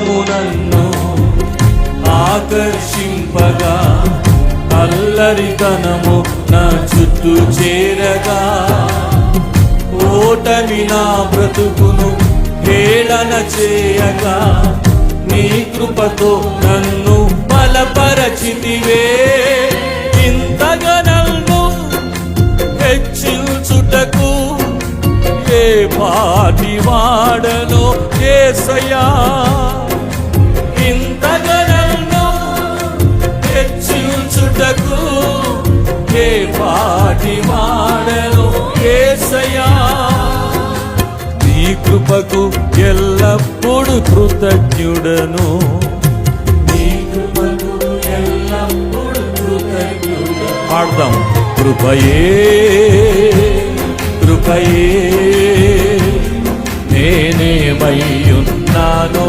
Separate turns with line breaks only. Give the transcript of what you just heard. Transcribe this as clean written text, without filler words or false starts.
రూపము నన్ను ఆకర్షింపగా, అల్లరితనము నా చుట్టూ చేరగా, ఓటమి నా బ్రతుకును హేళన చేయగా, నీ కృపతో నన్ను బలపరచితివే. ఇంతగా నన్ను హెచ్చించుటకు ఏ పాటి వాడను యేసయ్యా. ఇంతగా నన్ను హెచ్చించుటకు ఏ పాటి వాడను యేసయ్యా. నీ కృపకు ఎల్లప్పుడు కృతజ్ఞుడను, నీ కృపకు ఎల్లప్పుడు కృతజ్ఞుడను. పాడదాం. కృపయే కృపయే నేనేమై ఉన్నానో